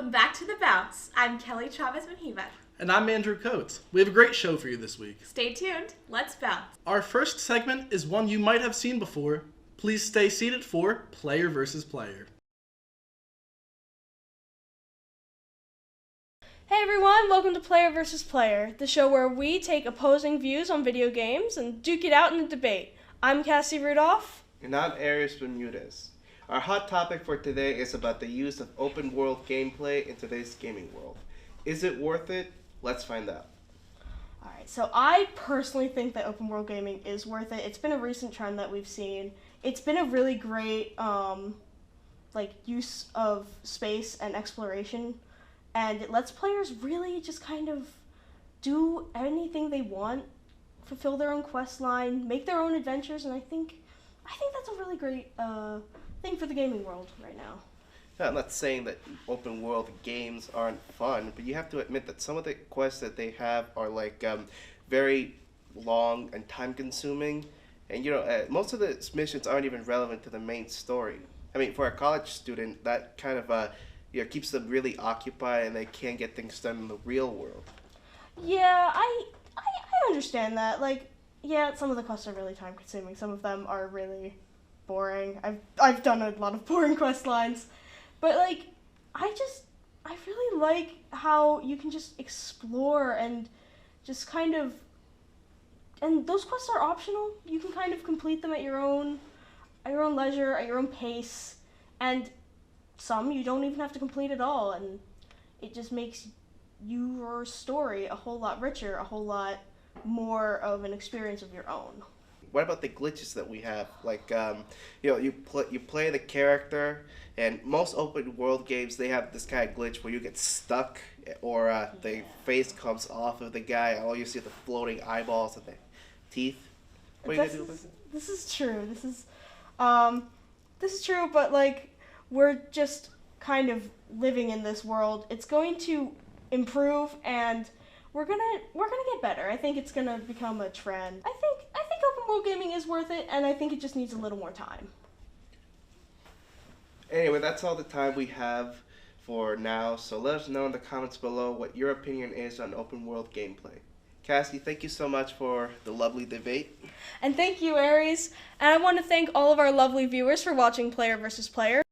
Welcome back to The Bounce. I'm Kelly Chavez-Menjivar. And I'm Andrew Coates. We have a great show for you this week. Stay tuned. Let's bounce. Our first segment is one you might have seen before. Please stay seated for Player versus Player. Hey everyone, welcome to Player vs. Player, the show where we take opposing views on video games and duke it out in a debate. I'm Cassie Rudolph. And I'm Aries Bermudez. Our hot topic for today is about the use of open world gameplay in today's gaming world. Is it worth it? Let's find out. Alright, so I personally think that open world gaming is worth it. It's been a recent trend that we've seen. It's been a really great use of space and exploration, and it lets players really just kind of do anything they want, fulfill their own quest line, make their own adventures, and I think that's a really great thing for the gaming world right now. Yeah, I'm not saying that open world games aren't fun, but you have to admit that some of the quests that they have are very long and time consuming, and most of the missions aren't even relevant to the main story. I mean, for a college student, that kind of keeps them really occupied, and they can't get things done in the real world. Yeah, I understand that. Some of the quests are really time consuming. Some of them are really boring. I've done a lot of boring quest lines, but I really like how you can just explore and just kind of, and those quests are optional. You can kind of complete them at your own leisure, at your own pace, and some you don't even have to complete at all, and it just makes your story a whole lot richer, a whole lot more of an experience of your own. What about the glitches that we have? You play the character, and most open world games, they have this kind of glitch where you get stuck, or the face comes off of the guy, and all you see are the floating eyeballs and the teeth. What are you gonna do with it? This is true. This is true, but we're just kind of living in this world. It's going to improve, and we're gonna get better. I think it's gonna become a trend. I think open world gaming is worth it, and I think it just needs a little more time. Anyway, that's all the time we have for now, so let us know in the comments below what your opinion is on open world gameplay. Cassie, thank you so much for the lovely debate. And thank you, Aries. And I want to thank all of our lovely viewers for watching Player vs. Player.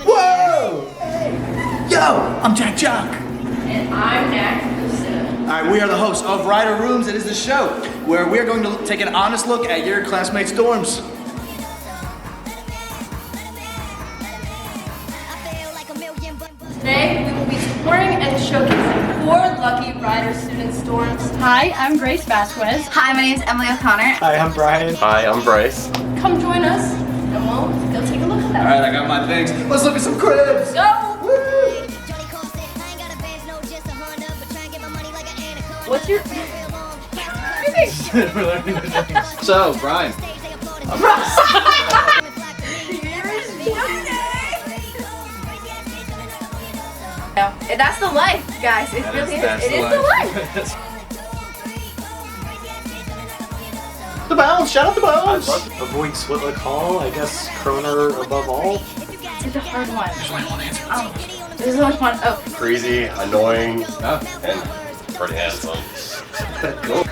Whoa! Yo, I'm Jack Jock. And I'm Max. Alright, we are the hosts of Rider Rooms. It is the show where we are going to take an honest look at your classmates' dorms. Today, we will be touring and showcasing 4 lucky Rider student dorms. Hi, I'm Grace Vasquez. Hi, my name is Emily O'Connor. Hi, I'm Brian. Hi, I'm Bryce. Come join us, and we'll go take a look at them. Alright, I got my things. Let's look at some cribs. Go! What's your... So, Brian. That's the life, guys. It really is. It is the life. The Bounce, shout out the Bounce. Avoid Switlick Hall, I guess Kroner above all. It's a hard one. There's only one answer. There's only one. Oh. Crazy, annoying, and pretty handsome. Cool.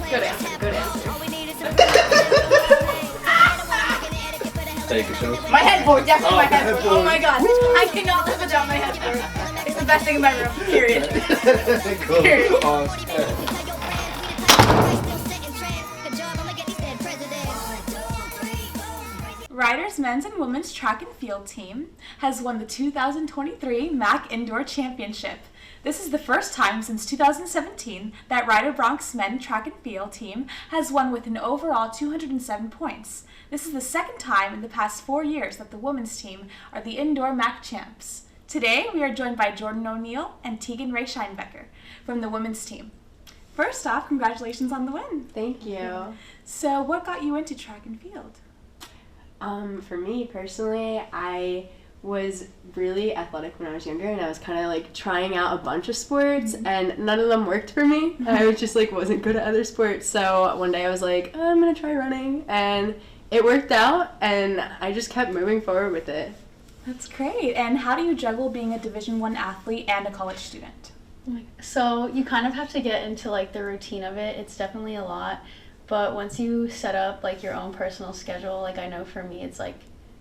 Good answer. Good answer. Take a show. My headboard, definitely my headboard. headboard. Oh my god. I cannot live without my headboard. It's the best thing in my room. Period. Cool. Period. Rider's men's and women's track and field team has won the 2023 MAC Indoor Championship. This is the first time since 2017 that Rider Bronx men track and field team has won with an overall 207 points. This is the second time in the past 4 years that the women's team are the indoor MAC champs. Today, we are joined by Jordan O'Neill and Teagan Schein-Becker from the women's team. First off, congratulations on the win. Thank you. So what got you into track and field? For me personally, I was really athletic when I was younger, and I was kind of like trying out a bunch of sports, and none of them worked for me. I was just like wasn't good at other sports. So one day I was like, oh, I'm gonna try running, and it worked out, and I just kept moving forward with it. That's great. And how do you juggle being a Division I athlete and a college student? So you kind of have to get into like the routine of it. It's definitely a lot, but once you set up like your own personal schedule, like I know for me it's like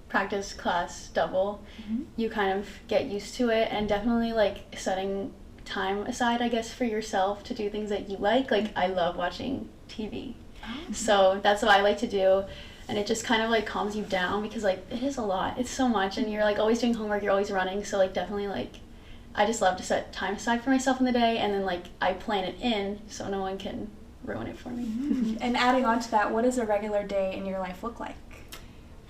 practice, class, double, you kind of get used to it, and definitely like setting time aside, I guess, for yourself to do things that you like. Like I love watching TV, so that's what I like to do, and it just kind of like calms you down because like it is a lot, it's so much, and you're like always doing homework, you're always running, so like definitely like I just love to set time aside for myself in the day, and then like I plan it in so no one can ruin it for me. And adding on to that, what does a regular day in your life look like?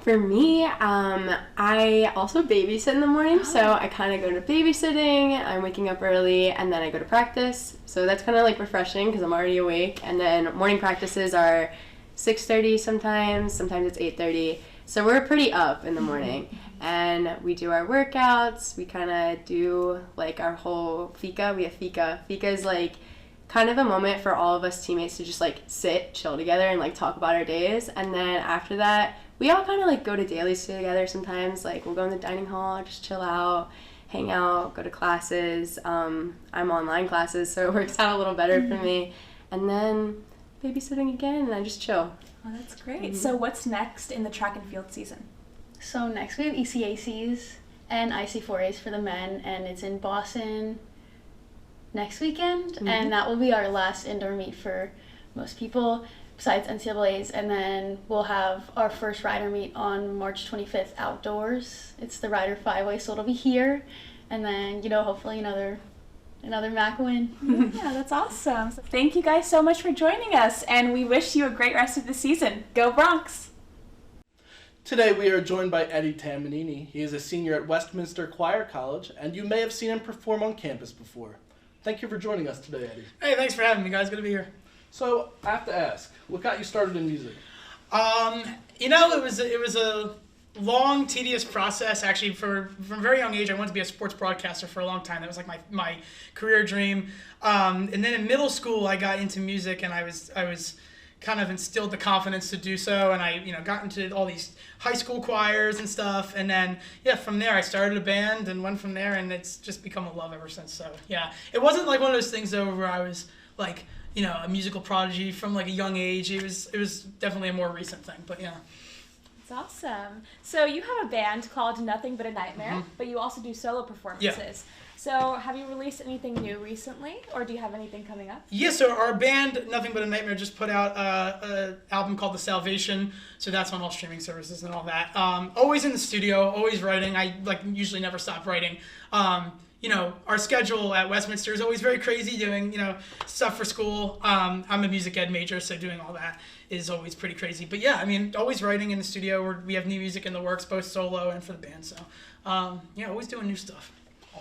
For me, I also babysit in the morning, so I kind of go to babysitting, I'm waking up early, and then I go to practice. So that's kind of like refreshing because I'm already awake. And then morning practices are 6:30 sometimes it's 8:30. So we're pretty up in the morning. And we do our workouts, we kind of do like our whole fika. We have fika. Fika is like kind of a moment for all of us teammates to just like sit, chill together, and like talk about our days. And then after that, we all kind of like go to dailies together sometimes. Like we'll go in the dining hall, just chill out, hang out, go to classes. I'm online classes, so it works out a little better for me. And then babysitting again, and I just chill. Oh, that's great. So what's next in the track and field season? So next we have ECACs and IC4As for the men, and it's in Boston next weekend, and that will be our last indoor meet for most people besides NCAAs, and then we'll have our first rider meet on March 25th outdoors. It's the Rider 5-Way, so it'll be here, and then, you know, hopefully another MAC win. Yeah, that's awesome. So thank you guys so much for joining us, and we wish you a great rest of the season. Go Bronx! Today we are joined by Eddie Tamanini. He is a senior at Westminster Choir College, and you may have seen him perform on campus before. Thank you for joining us today, Eddie. Hey, thanks for having me, guys. Good to be here. So, I have to ask, what got you started in music? You know, it was a long, tedious process. Actually, from a very young age, I wanted to be a sports broadcaster for a long time. That was like my career dream. And then in middle school, I got into music, and I was kind of instilled the confidence to do so, and I got into all these high school choirs and stuff, and then from there I started a band and went from there, and it's just become a love ever since. So it wasn't like one of those things though where I was like a musical prodigy from like a young age. It was definitely a more recent thing, but yeah. That's awesome. So you have a band called Nothing But a Nightmare, but you also do solo performances. Yeah. So have you released anything new recently, or do you have anything coming up? Yeah, so our band, Nothing But a Nightmare, just put out an album called The Salvation, so that's on all streaming services and all that. Always in the studio, always writing. I usually never stop writing. Our schedule at Westminster is always very crazy, doing stuff for school. I'm a music ed major, so doing all that is always pretty crazy. But yeah, I mean, always writing in the studio. We have new music in the works, both solo and for the band. So always doing new stuff.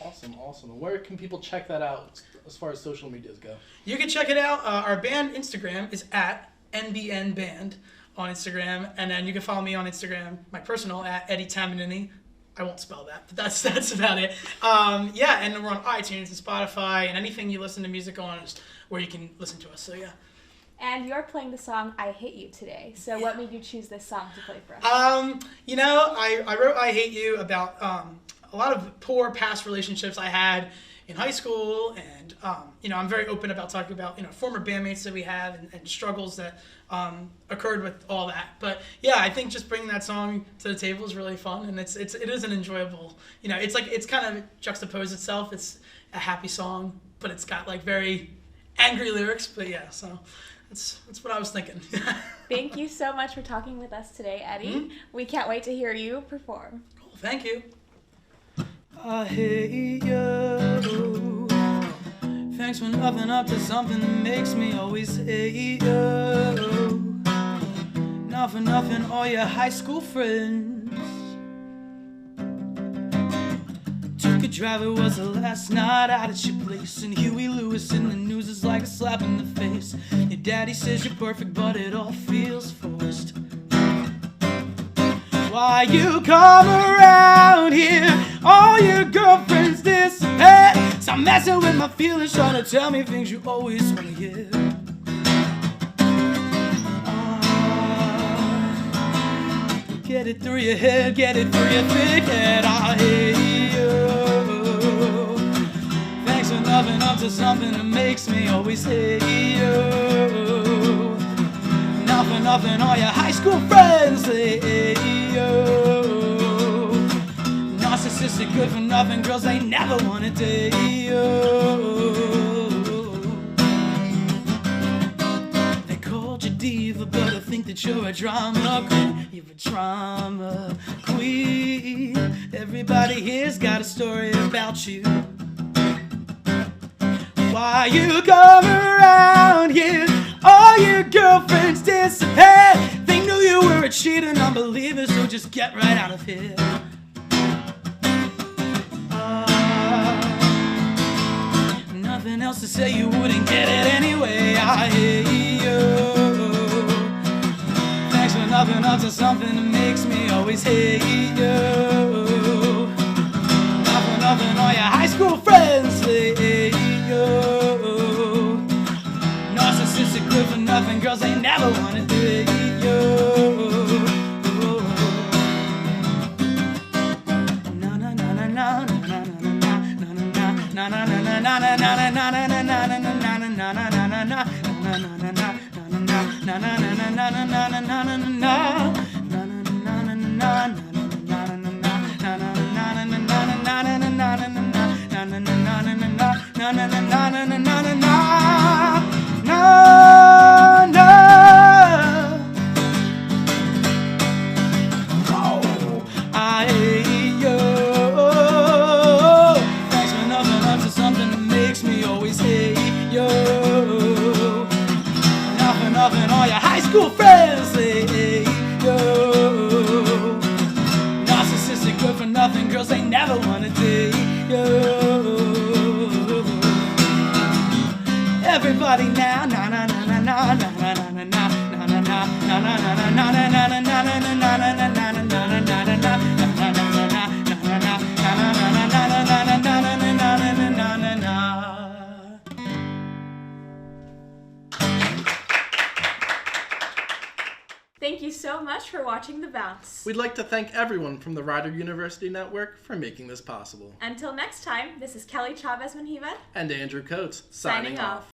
Awesome. And where can people check that out as far as social medias go? You can check it out. Our band Instagram is at NBN Band on Instagram, and then you can follow me on Instagram, my personal, at Eddie Tamanini. I won't spell that, but that's about it. And we're on iTunes and Spotify, and anything you listen to music on is where you can listen to us. So yeah. And you're playing the song I Hate You today. So what made you choose this song to play for us? I wrote I Hate You about a lot of poor past relationships I had in high school, and I'm very open about talking about former bandmates that we have and struggles that occurred with all that. But yeah, I think just bringing that song to the table is really fun, and it is an enjoyable. It's kind of juxtaposed itself. It's a happy song, but it's got like very angry lyrics. But yeah, so that's what I was thinking. Thank you so much for talking with us today, Eddie. We can't wait to hear you perform. Cool, thank you. I hate you. Thanks for nothing up to something that makes me always hate you. Not for nothing, all your high school friends. Took a drive, it was the last night out at your place, and Huey Lewis in the news is like a slap in the face. Your daddy says you're perfect, but it all feels forced. Why you come around here messing with my feelings, trying to tell me things you always want to hear. Get it through your head, get it through your thick head. I hate you. Thanks for nothing up to something that makes me always hate you. Not for nothing, all your high school friends, they hate you. Narcissistic, good for nothing girls, they never wanna date you. They called you diva, but I think that you're a drama queen. You're a drama queen. Everybody here's got a story about you. Why you come around here? All your girlfriends disappeared. They knew you were a cheater, non-believer, so just get right out of here. Nothing else to say, you wouldn't get it anyway. I hate you. Thanks for nothing up to something that makes me always hate you. Not for nothing, all your high school friends, they hate you. Narcissistic, good for nothing girls, they never wanna date you. Na na na na na na na na na na na na school friends, they hate you. Narcissistic, good for nothing girls, they never wanna date you. Everybody now, na na na na na na na na na na na na na na Thank you so much for watching The Bounce. We'd like to thank everyone from the Rider University Network for making this possible. Until next time, this is Kelly Chavez Menjivar and Andrew Coates, signing off.